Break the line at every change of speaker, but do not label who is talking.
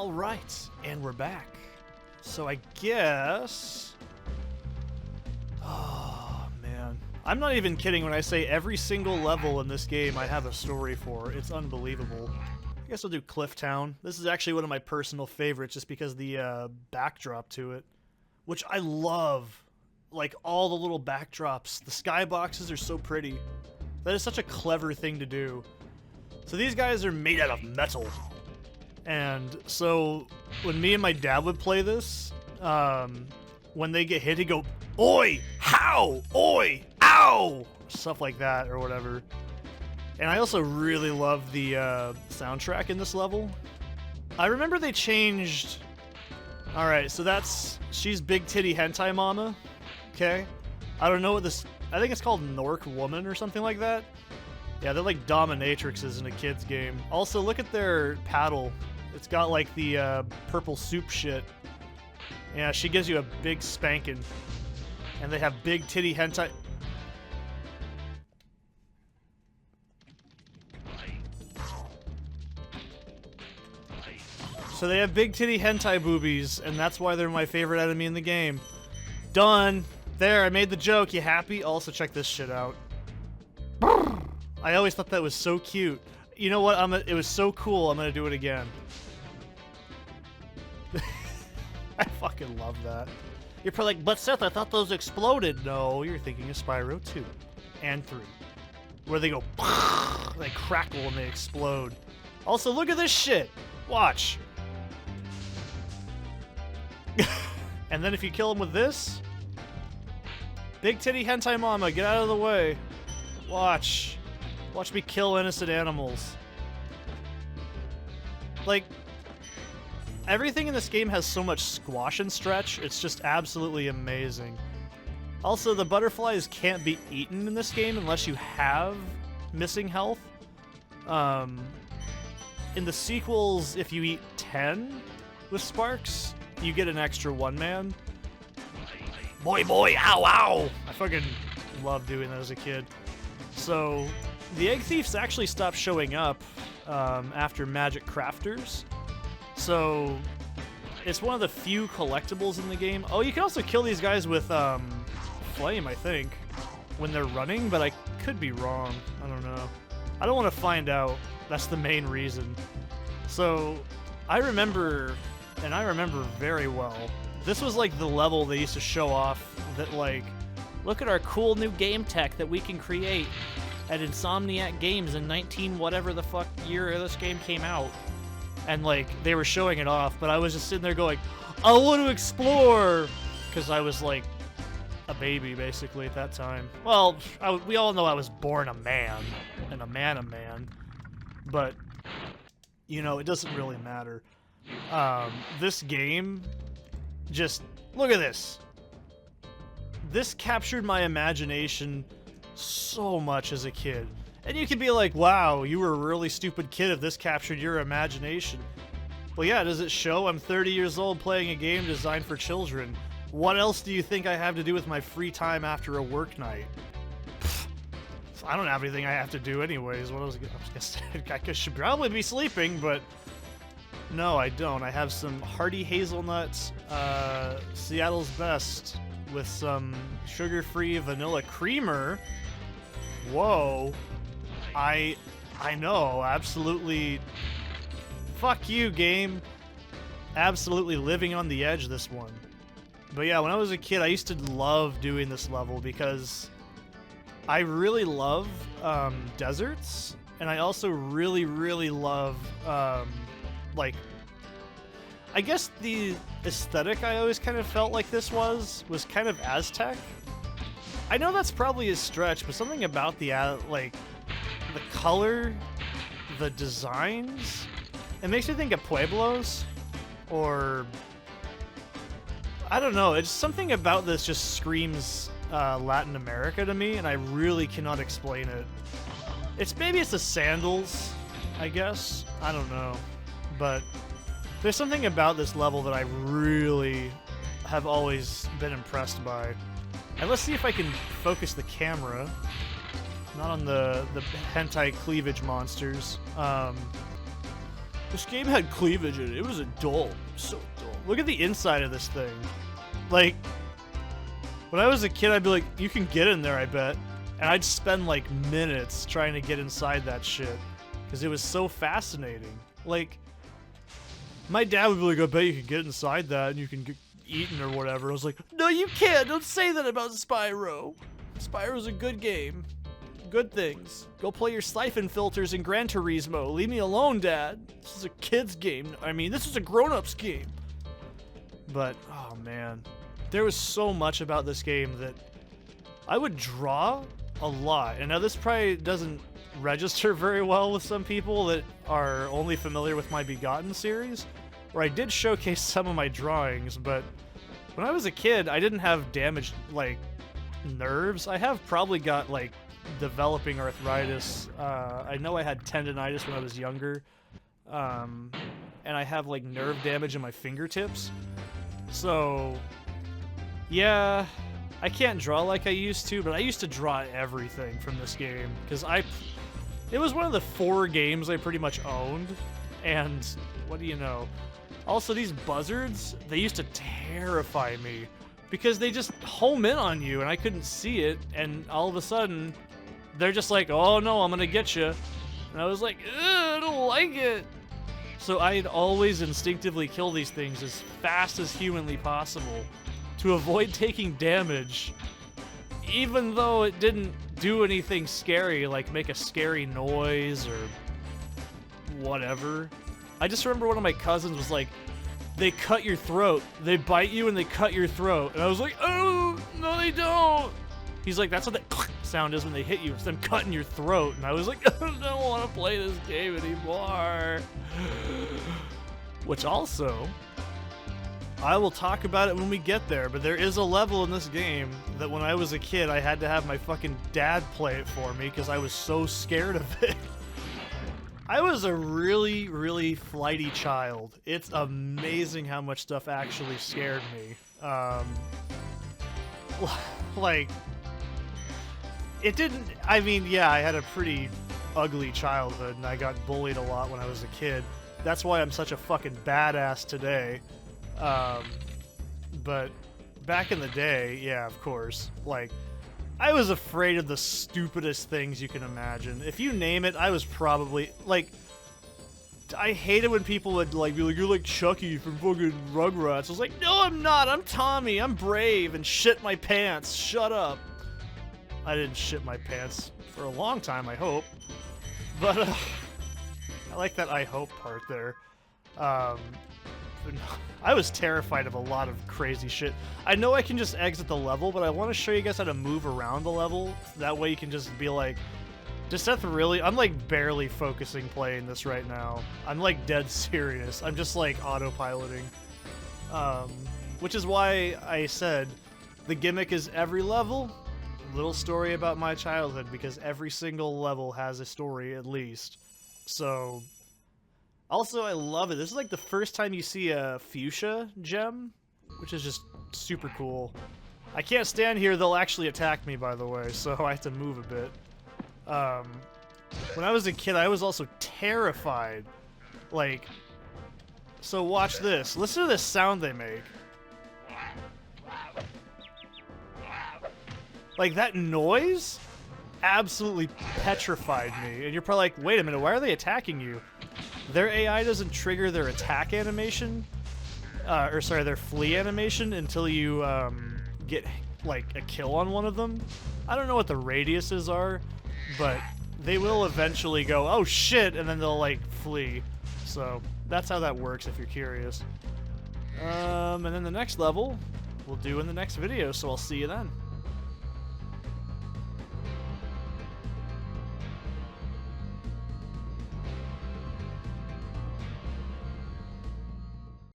Alright, and we're back. So I guess... Oh, man. I'm not even kidding when I say every single level in this game I have a story for. It's unbelievable. I guess I'll do Cliff Town. This is actually one of my personal favorites just because the backdrop to it, which I love. Like, all the little backdrops. The skyboxes are so pretty. That is such a clever thing to do. So these guys are made out of metal. And so when me and my dad would play this, when they get hit, he'd go, "Oi! How? Oi! Ow!" Stuff like that or whatever. And I also really love the soundtrack in this level. I remember they changed... Alright, so that's... She's Big Titty Hentai Mama. Okay? I don't know what this... I think it's called Nork Woman or something like that. Yeah, they're like dominatrixes in a kid's game. Also, look at their paddle. It's got like the purple soup shit. Yeah, she gives you a big spanking. And they have big titty hentai... So they have big titty hentai boobies, and that's why they're my favorite enemy in the game. Done! There, I made the joke. You happy? Also, check this shit out. I always thought that was so cute. You know what? It was so cool, I'm gonna do it again. I fucking love that. You're probably like, but Seth, I thought those exploded. No, you're thinking of Spyro 2 and 3. Where they go, they crackle and they explode. Also, look at this shit! Watch! And then if you kill him with this... Big titty hentai mama, get out of the way. Watch. Watch me kill innocent animals. Like, everything in this game has so much squash and stretch, it's just absolutely amazing. Also, the butterflies can't be eaten in this game unless you have missing health. In the sequels, if you eat 10 with Sparks, you get an extra one-man. Boy, ow, ow! I fucking loved doing that as a kid. So, the egg thieves actually stopped showing up after Magic Crafters. So, it's one of the few collectibles in the game. Oh, you can also kill these guys with flame, I think, when they're running, but I could be wrong. I don't know. I don't want to find out. That's the main reason. So, I remember, and I remember very well, this was like the level they used to show off that, like, look at our cool new game tech that we can create at Insomniac Games in 19 whatever the fuck year this game came out. And, like, they were showing it off, but I was just sitting there going, I want to explore! Because I was, like, a baby, basically, at that time. Well, we all know I was born a man, and a man. But, you know, it doesn't really matter. This game, just, look at this. This captured my imagination so much as a kid. And you could be like, wow, you were a really stupid kid if this captured your imagination. Well, yeah, does it show? I'm 30 years old playing a game designed for children. What else do you think I have to do with my free time after a work night? I don't have anything I have to do anyways. What was I gonna say? I should probably be sleeping, but no, I don't. I have some hearty hazelnuts, Seattle's Best, with some sugar-free vanilla creamer. Whoa. I know, absolutely. Fuck you, game. Absolutely living on the edge, this one. But yeah, when I was a kid, I used to love doing this level because I really love deserts, and I also really love, like, I guess the aesthetic I always kind of felt like this was kind of Aztec. I know that's probably a stretch, but something about the, like, the color, the designs, it makes me think of Pueblos, or, I don't know, it's something about this just screams Latin America to me, and I really cannot explain it. Maybe it's the sandals, I guess, I don't know, but there's something about this level that I really have always been impressed by. And let's see if I can focus the camera, not on the hentai cleavage monsters. This game had cleavage in it. It was adult. So adult. Look at the inside of this thing. Like, when I was a kid, I'd be like, you can get in there, I bet. And I'd spend like minutes trying to get inside that shit. Because it was so fascinating. Like, my dad would be like, I bet you can get inside that and you can get eaten or whatever. I was like, no, you can't. Don't say that about Spyro. Spyro's a good game. Good things. Go play your siphon filters in Gran Turismo. Leave me alone, Dad. This is a kid's game. I mean, this is a grown-up's game. But, oh man. There was so much about this game that I would draw a lot. And now this probably doesn't register very well with some people that are only familiar with my Begotten series, where I did showcase some of my drawings, but when I was a kid, I didn't have damaged, like, nerves. I have probably got, like, developing arthritis. I know I had tendonitis when I was younger, and I have like nerve damage in my fingertips. So yeah, I can't draw like I used to, but I used to draw everything from this game because it was one of the 4 games I pretty much owned. And what do you know? Also, these buzzards, they used to terrify me because they just home in on you and I couldn't see it, and all of a sudden they're just like, oh no, I'm gonna get you. And I was like, I don't like it. So I'd always instinctively kill these things as fast as humanly possible to avoid taking damage, even though it didn't do anything scary, like make a scary noise or whatever. I just remember one of my cousins was like, they cut your throat. They bite you and they cut your throat. And I was like, oh, no they don't. He's like, that's what that sound is when they hit you. It's them cutting your throat. And I was like, I don't want to play this game anymore. Which also, I will talk about it when we get there, but there is a level in this game that when I was a kid, I had to have my fucking dad play it for me because I was so scared of it. I was a really, really flighty child. It's amazing how much stuff actually scared me. Like, it didn't, I mean, yeah, I had a pretty ugly childhood and I got bullied a lot when I was a kid. That's why I'm such a fucking badass today. But back in the day, yeah, of course, like, I was afraid of the stupidest things you can imagine. If you name it, I was probably, like, I hated when people would, like, be like, you're like Chucky from fucking Rugrats. I was like, no, I'm not. I'm Tommy. I'm brave and shit my pants. Shut up. I didn't shit my pants for a long time, I hope. But, I like that I hope part there. I was terrified of a lot of crazy shit. I know I can just exit the level, but I want to show you guys how to move around the level. That way you can just be like, does Seth really? I'm like barely focusing playing this right now. I'm like dead serious. I'm just like autopiloting. Which is why I said the gimmick is every level, little story about my childhood, because every single level has a story at least. So, also I love it. This is like the first time you see a fuchsia gem, which is just super cool. I can't stand here, they'll actually attack me, by the way, so I have to move a bit. When I was a kid, I was also terrified. Like, so watch this. Listen to this sound they make. Like, that noise absolutely petrified me. And you're probably like, wait a minute, why are they attacking you? Their AI doesn't trigger their attack animation, or sorry, their flee animation until you get, like, a kill on one of them. I don't know what the radiuses are, but they will eventually go, oh shit, and then they'll, like, flee. So, that's how that works if you're curious. And then the next level we'll do in the next video, so I'll see you then.